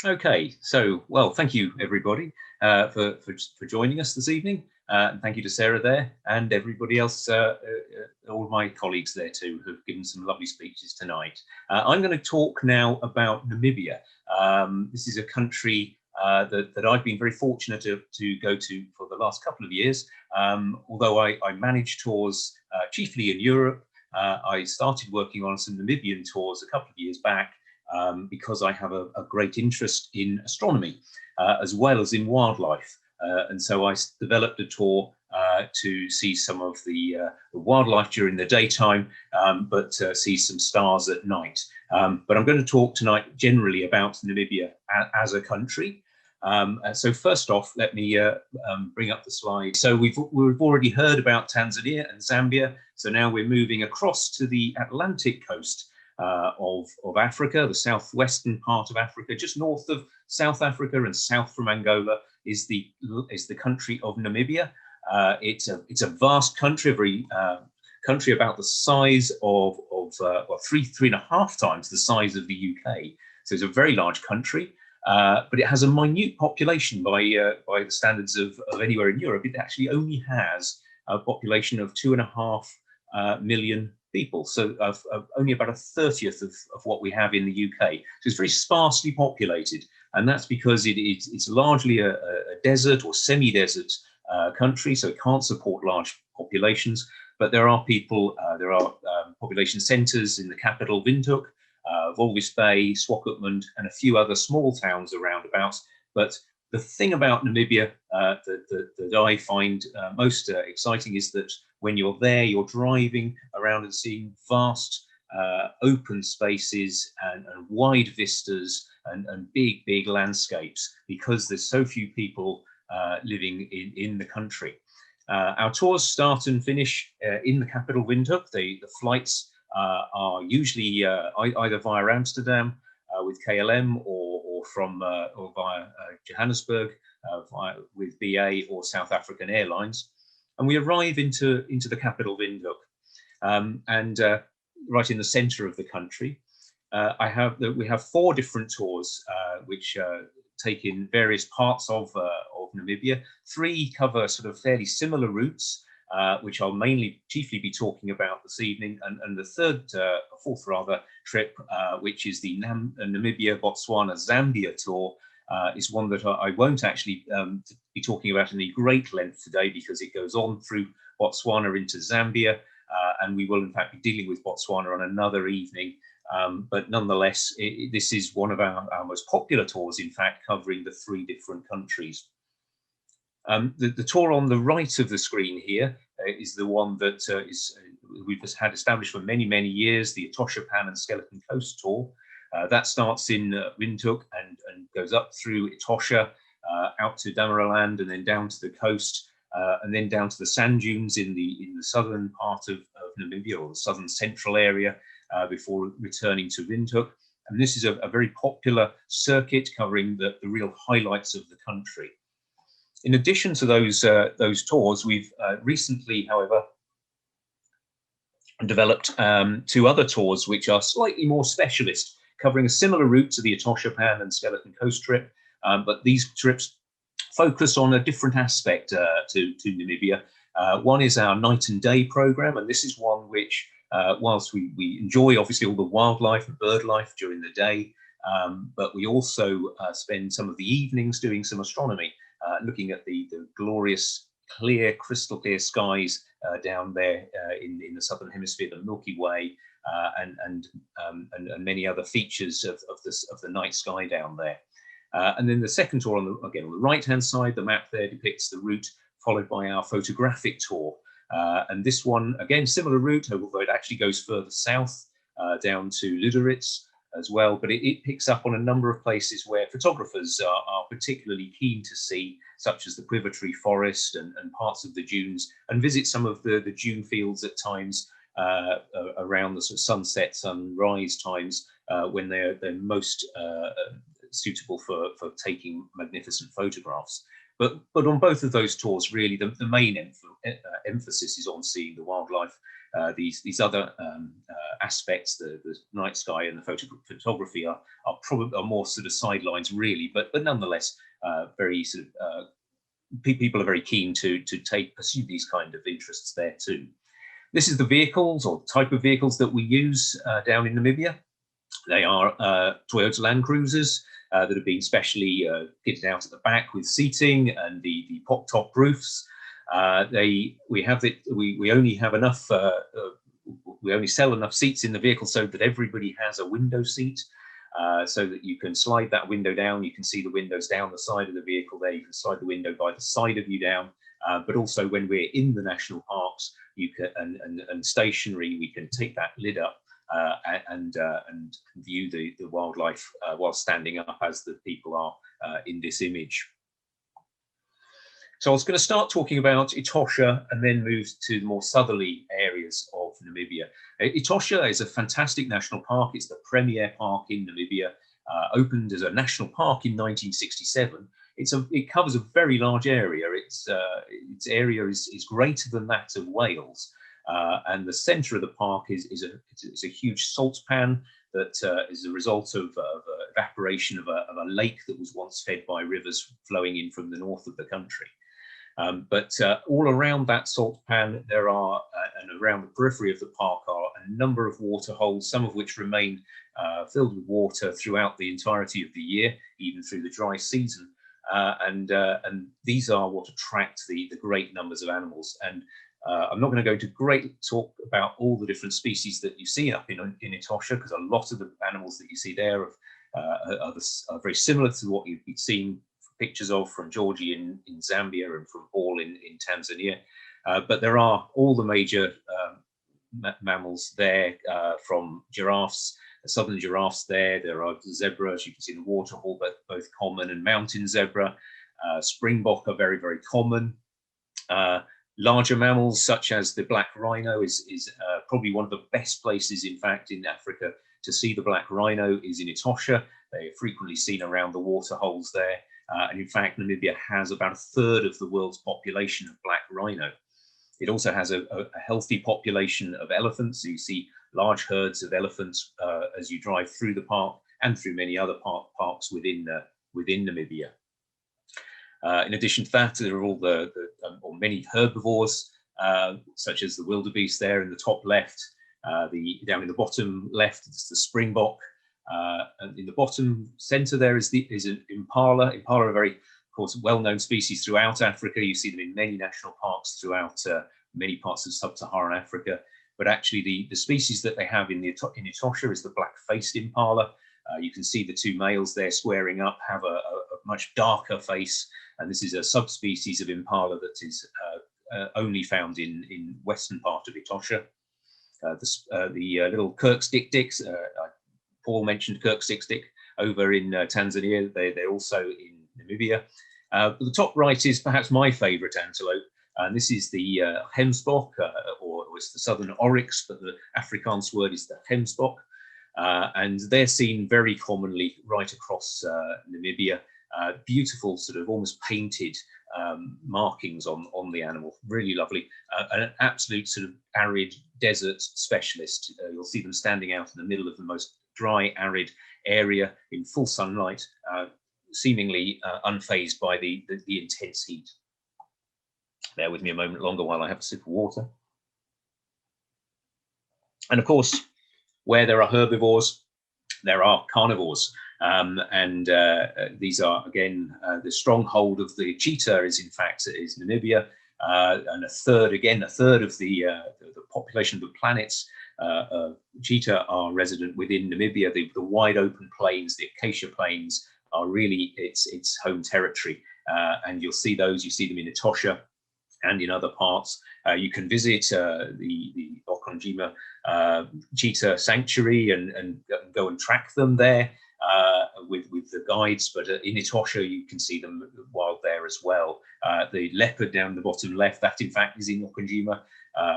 Okay, so, well, thank you everybody for joining us this evening. And thank you to Sarah there and everybody else, all of my colleagues there too, who've given some lovely speeches tonight. I'm going to talk now about Namibia. This is a country that I've been very fortunate to go to for the last couple of years. Although I manage tours chiefly in Europe, I started working on some Namibian tours a couple of years back. Because I have a great interest in astronomy as well as in wildlife. And so I developed a tour to see some of the wildlife during the daytime, but see some stars at night. But I'm going to talk tonight generally about Namibia as a country. So first off, let me bring up the slide. So we've already heard about Tanzania and Zambia. So now we're moving across to the Atlantic coast of Africa, the southwestern part of Africa, just north of South Africa and south from Angola is the country of Namibia. It's a vast country, a very country about the size of well, three and a half times the size of the UK. So it's a very large country, but it has a minute population by the standards of anywhere in Europe. It actually only has a population of 2.5 million people, so only about a 30th of what we have in the UK. So it's very sparsely populated, and that's because it's largely a desert or semi-desert country, so it can't support large populations. But there are people, there are population centres in the capital Windhoek, Walvis Bay, Swakopmund, and a few other small towns around about. But the thing about Namibia that I find most exciting is that when you're there, you're driving around and seeing vast open spaces and wide vistas and big landscapes, because there's so few people living in the country. Our tours start and finish in the capital Windhoek. The flights are usually either via Amsterdam with KLM or via Johannesburg with BA or South African Airlines. And we arrive into the capital Windhoek, and right in the centre of the country. We have 4 different tours which take in various parts of Namibia. 3 cover sort of fairly similar routes, which I'll chiefly be talking about this evening, and the fourth trip, which is the Namibia, Botswana, Zambia tour, is one that I won't actually be talking about in any great length today, because it goes on through Botswana into Zambia, and we will in fact be dealing with Botswana on another evening. But nonetheless, this is one of our most popular tours, in fact, covering the 3 different countries. The tour on the right of the screen here is the one that we've had established for many years, the Etosha Pan and Skeleton Coast tour. That starts in Windhoek and goes up through Etosha, out to Damara Land, and then down to the coast, and then down to the sand dunes in the southern part of Namibia, or the southern central area, before returning to Windhoek. And this is a very popular circuit covering the real highlights of the country. In addition to those tours, we've recently, however, developed 2 other tours which are slightly more specialist, covering a similar route to the Etosha Pan and Skeleton Coast trip, but these trips focus on a different aspect to Namibia. One is our night and day program, and this is one which, whilst we enjoy obviously all the wildlife and bird life during the day, but we also spend some of the evenings doing some astronomy, looking at the glorious, clear, crystal clear skies down there in the southern hemisphere, the Milky Way, and many other features of the night sky down there. And then the second tour, on the right-hand side, the map there depicts the route followed by our photographic tour. And this one, again, similar route, although it actually goes further south, down to Lüderitz as well, but it picks up on a number of places where photographers are particularly keen to see, such as the Quiver Tree forest and parts of the dunes, and visit some of the dune fields at times around the sort of sunset, sunrise times, when they're most suitable for taking magnificent photographs. But on both of those tours, really, the main emphasis is on seeing the wildlife. These other aspects, the night sky and the photography, are more sort of sidelines, really. But nonetheless, very sort of people are very keen to pursue these kind of interests there too. This is the vehicles or type of vehicles that we use down in Namibia. They are Toyota Land Cruisers that have been specially kitted out at the back with seating and the pop-top roofs. We only have enough. We only sell enough seats in the vehicle so that everybody has a window seat, so that you can slide that window down. You can see the windows down the side of the vehicle there. You can slide the window by the side of you down. But also when we're in the national parks, you can and stationary, we can take that lid up and view the wildlife while standing up, as the people are in this image. So I was going to start talking about Etosha and then move to the more southerly areas of Namibia. Etosha is a fantastic national park. It's the premier park in Namibia, opened as a national park in 1967. It covers a very large area. Its area is greater than that of Wales, and the centre of the park is a huge salt pan that is a result of evaporation of a lake that was once fed by rivers flowing in from the north of the country. But all around that salt pan, there are, and around the periphery of the park, are a number of water holes, some of which remain filled with water throughout the entirety of the year, even through the dry season. And these are what attract the great numbers of animals. And I'm not going to go into great talk about all the different species that you see up in Etosha, because a lot of the animals that you see there are very similar to what you've seen pictures of from Geology in Zambia and from Ball in Tanzania. But there are all the major mammals there, from giraffes, southern giraffes there. There are zebras, you can see the waterhole, but both common and mountain zebra. Springbok are very, very common. Larger mammals such as the black rhino is probably one of the best places, in fact, in Africa to see the black rhino is in Etosha. They are frequently seen around the waterholes there. And in fact, Namibia has about a third of the world's population of black rhino. It also has a healthy population of elephants. So you see large herds of elephants as you drive through the park and through many other parks within Namibia. In addition to that, there are all or many herbivores, such as the wildebeest there in the top left. Down in the bottom left, it's the springbok. And in the bottom centre there is an impala. Impala are a very, of course, well-known species throughout Africa. You see them in many national parks throughout many parts of sub-Saharan Africa. But actually, the species that they have in Etosha is the black-faced impala. You can see the two males there squaring up have a much darker face, and this is a subspecies of impala that is only found in western part of Etosha. The little Kirk's dik-diks, Paul mentioned Kirk's dik-dik over in Tanzania. They're also in Namibia. But the top right is perhaps my favourite antelope, and this is the Hemsbok, or it's the southern oryx, but the Afrikaans word is the Hemsbok. And they're seen very commonly right across Namibia. Beautiful, sort of almost painted markings on the animal, really lovely. An absolute sort of arid desert specialist. You'll see them standing out in the middle of the most dry, arid area in full sunlight, seemingly unfazed by the intense heat. Bear with me a moment longer while I have a sip of water. And of course, where there are herbivores, there are carnivores. And these are, again, the stronghold of the cheetah is Namibia. And a third of the population of the planet's cheetah are resident within Namibia. The wide open plains, the acacia plains, are really its home territory. And you see them in Etosha and in other parts. You can visit the Okonjima cheetah sanctuary and go and track them there with the guides, but in Etosha you can see them wild there as well. The leopard down the bottom left, that in fact is in Okonjima.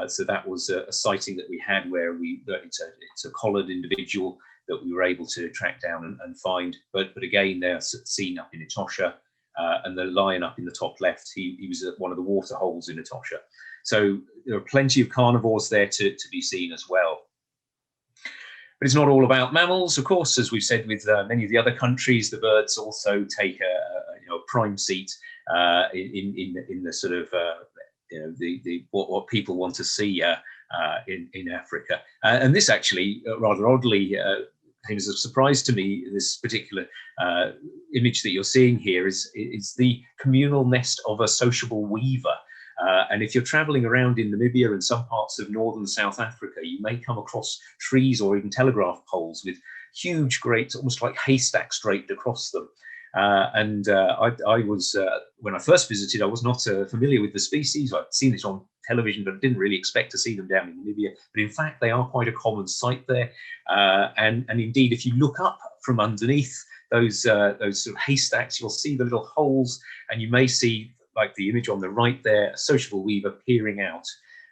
So that was a sighting that we had where it's a collared individual that we were able to track down and find. But again, they're seen up in Etosha. and the lion up in the top left, he was at one of the water holes in Etosha. So there are plenty of carnivores there to be seen as well. But it's not all about mammals, of course. As we've said with many of the other countries, the birds also take a prime seat in the sort of what people want to see in Africa. And this actually, rather oddly, came as a surprise to me. This particular image that you're seeing here is the communal nest of a sociable weaver. And if you're traveling around in Namibia and some parts of northern South Africa, you may come across trees or even telegraph poles with huge, great, almost like haystacks draped across them. I was, when I first visited, I was not familiar with the species. I'd seen it on television, but didn't really expect to see them down in Namibia. But in fact, they are quite a common sight there. And indeed, if you look up from underneath those sort of haystacks, you'll see the little holes, and you may see, like the image on the right there, a sociable weaver peering out.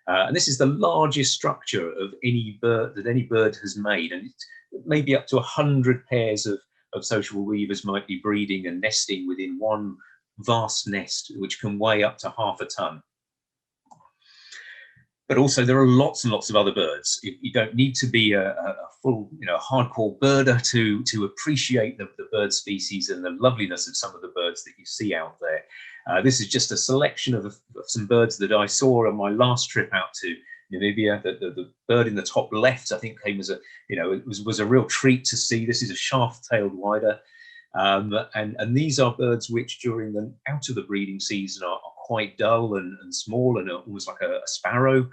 And this is the largest structure of any bird that any bird has made. And it may be up to 100 pairs of sociable weavers might be breeding and nesting within one vast nest, which can weigh up to half a ton. But also there are lots and lots of other birds. You don't need to be a full, hardcore birder to appreciate the bird species and the loveliness of some of the birds that you see out there. This is just a selection of some birds that I saw on my last trip out to Namibia. The bird in the top left, I think, came as it was a real treat to see. This is a shaft-tailed whiter. And these are birds which during out of the breeding season are quite dull and small and almost like a sparrow.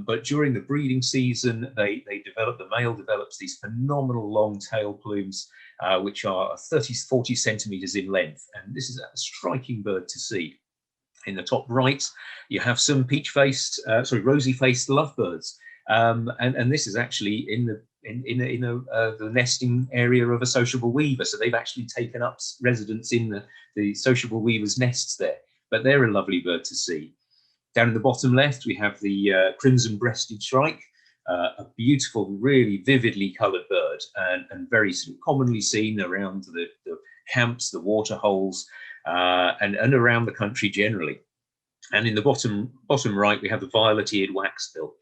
But during the breeding season, the male develops these phenomenal long tail plumes, which are 30-40 centimeters in length. And this is a striking bird to see. In the top right, you have some rosy-faced lovebirds. And this is actually in the nesting area of a sociable weaver. So they've actually taken up residence in the sociable weaver's nests there. But they're a lovely bird to see. Down in the bottom left, we have the crimson-breasted shrike, a beautiful, really vividly coloured bird, and very commonly seen around the camps, the water holes, and around the country generally. And in the bottom right, we have the violet-eared waxbill.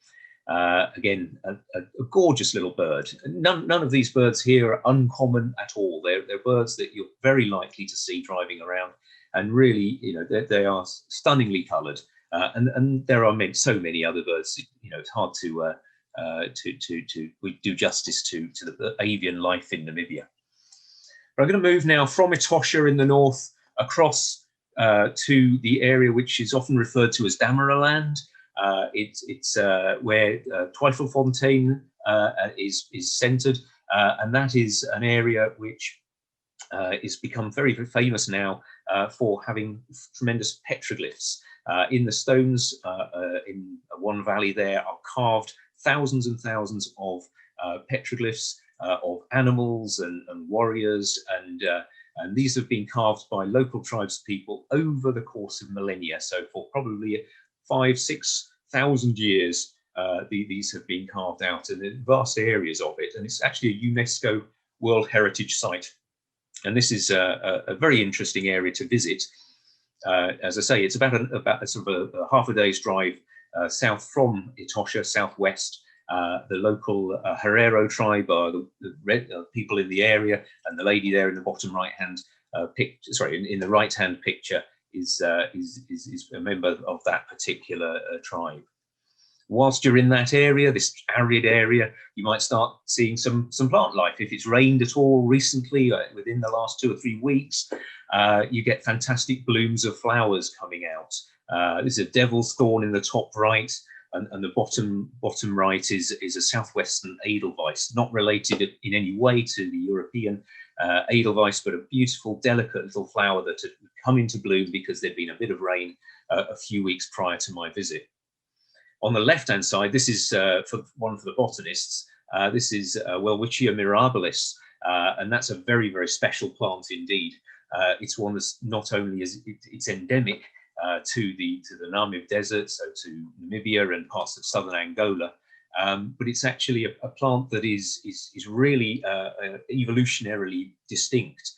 Again, a gorgeous little bird. None of these birds here are uncommon at all. They're birds that you're very likely to see driving around, and really, they are stunningly coloured. And there are so many other birds. It's hard to do justice to the avian life in Namibia. But I'm going to move now from Etosha in the north across to the area which is often referred to as Damara Land. It's where Twyfelfontein is centred, and that is an area which is become very, very famous now for having tremendous petroglyphs. In the stones in one valley there are carved thousands and thousands of petroglyphs of animals and warriors, and these have been carved by local tribespeople over the course of millennia. So for probably 5,000-6,000 years, these have been carved out in vast areas of it, and it's actually a UNESCO World Heritage Site. And this is a very interesting area to visit. As I say, it's about a half a day's drive south from Etosha, southwest. The local Herero tribe are the people in the area, and the lady there in the bottom right-hand in the right-hand picture is a member of that particular tribe. Whilst you're in that area, this arid area, you might start seeing some plant life. If it's rained at all recently, within the last 2 or 3 weeks, you get fantastic blooms of flowers coming out. This is a devil's thorn in the top right, and the bottom right is a Southwestern Edelweiss, not related in any way to the European Edelweiss, but a beautiful, delicate little flower that had come into bloom because there'd been a bit of rain a few weeks prior to my visit. On the left-hand side, this is for the botanists. This is Welwitschia mirabilis, and that's a very, very special plant indeed. It's one that's not only it's endemic to the Namib Desert, so to Namibia and parts of southern Angola, but it's actually a plant that is really evolutionarily distinct.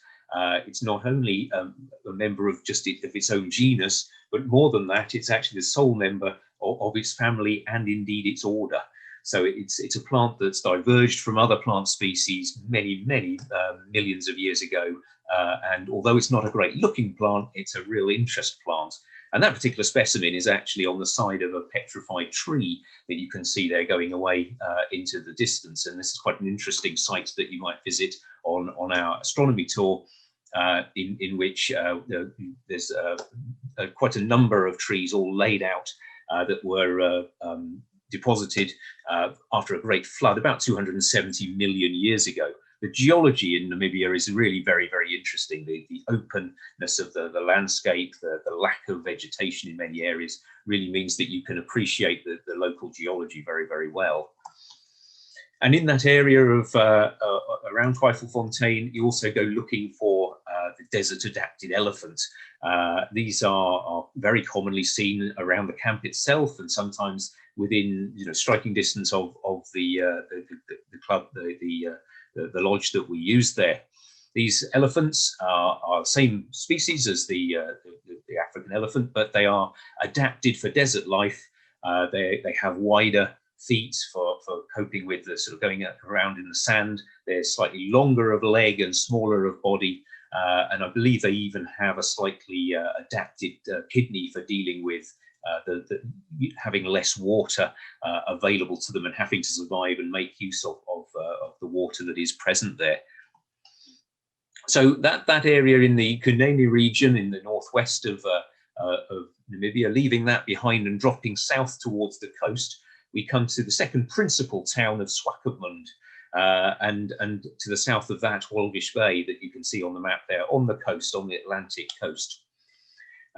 It's not only a member of its own genus, but more than that, it's actually the sole member of its family and indeed its order. So it's a plant that's diverged from other plant species many millions of years ago. And although it's not a great looking plant, it's a real interest plant. And that particular specimen is actually on the side of a petrified tree that you can see there going away into the distance. And this is quite an interesting site that you might visit on our astronomy tour, in which there's quite a number of trees all laid out that were deposited after a great flood about 270 million years ago. The geology in Namibia is really very interesting. The openness of the landscape, the lack of vegetation in many areas really means that you can appreciate the local geology very well. And in that area of around Twyfelfontein, you also go looking for the desert adapted elephant. These are very commonly seen around the camp itself, and sometimes within striking distance of the club, the lodge that we use there. These elephants are the same species as the African elephant, but they are adapted for desert life. They have wider feet for coping with the sort of going around in the sand. They're slightly longer of leg and smaller of body. And I believe they even have a slightly adapted kidney for dealing with having less water available to them and having to survive and make use of the water that is present there. So that area in the Kunene region in the northwest of Namibia, leaving that behind and dropping south towards the coast, we come to the second principal town of Swakopmund, and to the south of that, Walvis Bay, that you can see on the map there, on the coast, on the Atlantic coast.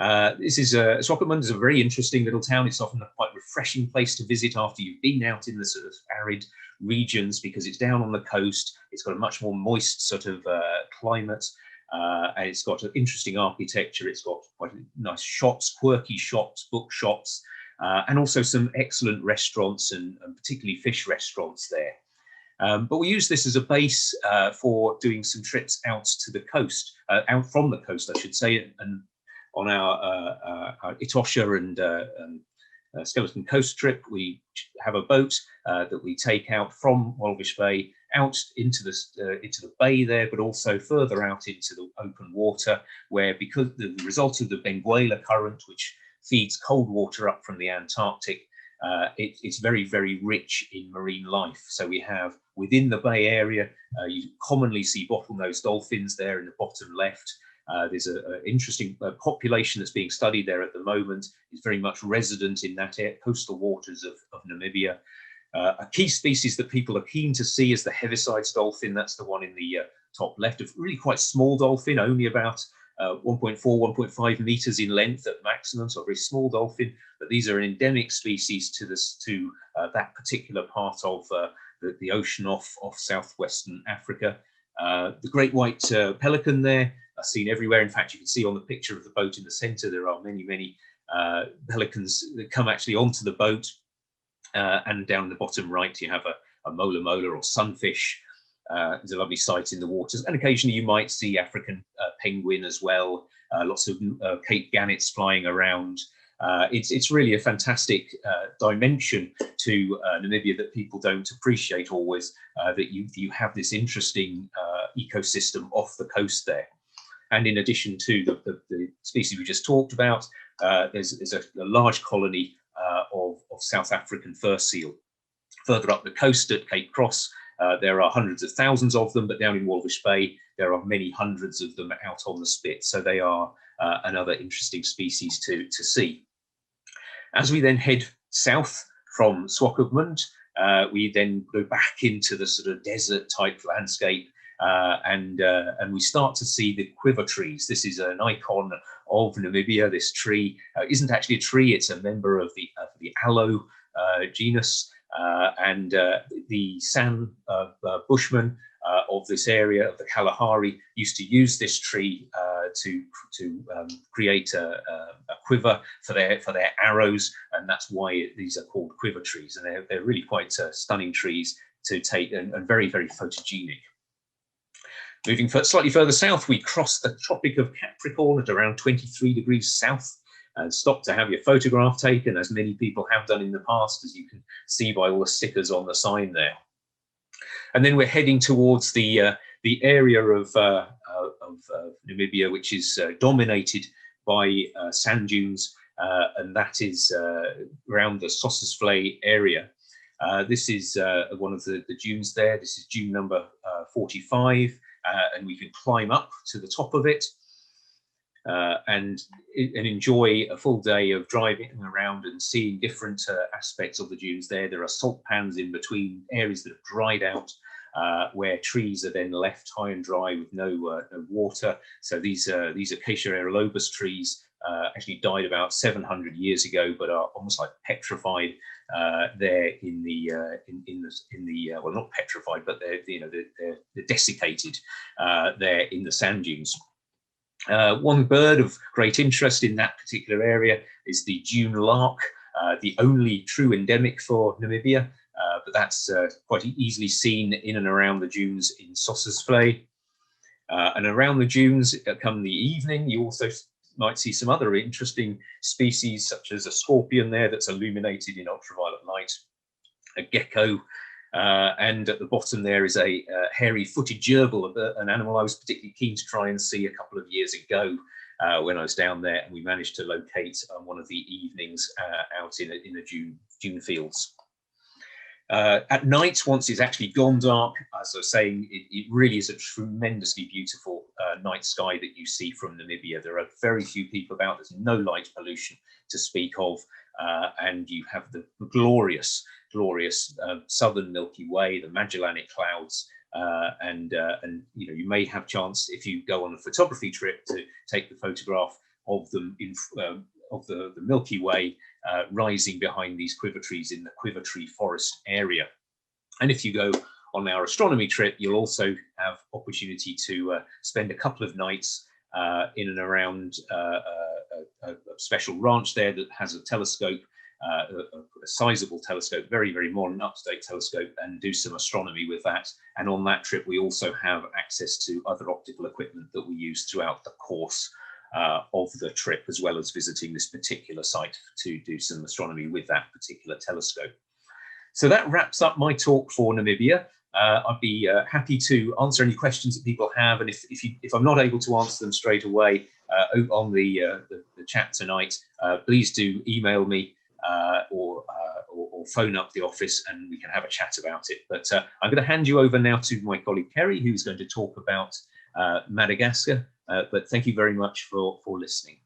Swakopmund is a very interesting little town. It's often a quite refreshing place to visit after you've been out in the sort of arid regions, because it's down on the coast. It's got a much more moist sort of climate, and it's got an interesting architecture. It's got quite nice shops, quirky shops, bookshops, and also some excellent restaurants and particularly fish restaurants there. But we use this as a base for doing some trips out to the coast, out from the coast, I should say, and on our Etosha and Skeleton Coast trip, we have a boat that we take out from Walvis Bay out into the bay there, but also further out into the open water, where, because the result of the Benguela current, which feeds cold water up from the Antarctic, it's very rich in marine life. So we have within the bay area, you commonly see bottlenose dolphins there in the bottom left. There's an interesting population that's being studied there at the moment. It's very much resident in that coastal waters of Namibia. A key species that people are keen to see is the Hebicides dolphin. That's the one in the top left, a really quite small dolphin, only about 1.4, 1.5 meters in length at maximum, so a very small dolphin. But these are an endemic species to that particular part of the ocean off southwestern Africa. The great white pelican there are seen everywhere. In fact, you can see on the picture of the boat in the center, there are many pelicans that come actually onto the boat. And down in the bottom right, you have a mola or sunfish. There's a lovely sight in the waters. And occasionally you might see African penguin as well. Lots of Cape gannets flying around. It's really a fantastic dimension to Namibia that people don't appreciate always, that you have this interesting ecosystem off the coast there. And in addition to the species we just talked about, there's a large colony of South African fur seal. Further up the coast at Cape Cross, there are hundreds of thousands of them, but down in Walvis Bay, there are many hundreds of them out on the spit. So they are another interesting species to see. As we then head south from Swakopmund, we then go back into the sort of desert type landscape, and we start to see the quiver trees. This is an icon of Namibia. This tree isn't actually a tree; it's a member of the aloe genus, and the San Bushmen of this area of the Kalahari used to use this tree to create a quiver for their arrows, and that's why these are called quiver trees. And they're really quite stunning trees to take, and very photogenic. Moving slightly further south, we cross the Tropic of Capricorn at around 23 degrees south and stop to have your photograph taken, as many people have done in the past, as you can see by all the stickers on the sign there. And then we're heading towards the area of Namibia, which is dominated by sand dunes, and that is around the Sociable area. This is one of the dunes there. This is dune number 45, and we can climb up to the top of it and enjoy a full day of driving around and seeing different aspects of the dunes there. There are salt pans in between, areas that have dried out, where trees are then left high and dry with no water. So these Acacia aerolobus trees actually died about 700 years ago, but are almost like petrified there in the well, not petrified, but they're desiccated there in the sand dunes. One bird of great interest in that particular area is the dune lark, the only true endemic for Namibia, but that's quite easily seen in and around the dunes in Sociable. And around the dunes, come the evening, you also might see some other interesting species, such as a scorpion there that's illuminated in ultraviolet light, a gecko, and at the bottom there is a hairy-footed gerbil, an animal I was particularly keen to try and see a couple of years ago when I was down there, and we managed to locate one of the evenings out in the dune fields. At night, once it's actually gone dark, as I was saying, it really is a tremendously beautiful night sky that you see from Namibia. There are very few people about. There's no light pollution to speak of, and you have the glorious southern Milky Way, the Magellanic Clouds, and you may have chance, if you go on a photography trip, to take the photograph of them of the Milky Way rising behind these quiver trees in the quiver tree forest area. And if you go on our astronomy trip, you'll also have opportunity to spend a couple of nights in and around a special ranch there that has a telescope, a sizable telescope, very, very modern, up-to-date telescope, and do some astronomy with that. And on that trip, we also have access to other optical equipment that we use throughout the course of the trip, as well as visiting this particular site to do some astronomy with that particular telescope. So that wraps up my talk for Namibia. I'd be happy to answer any questions that people have, and if I'm not able to answer them straight away on the chat tonight, please do email me or phone up the office and we can have a chat about it. But I'm going to hand you over now to my colleague Kerry, who's going to talk about Madagascar. But thank you very much for listening.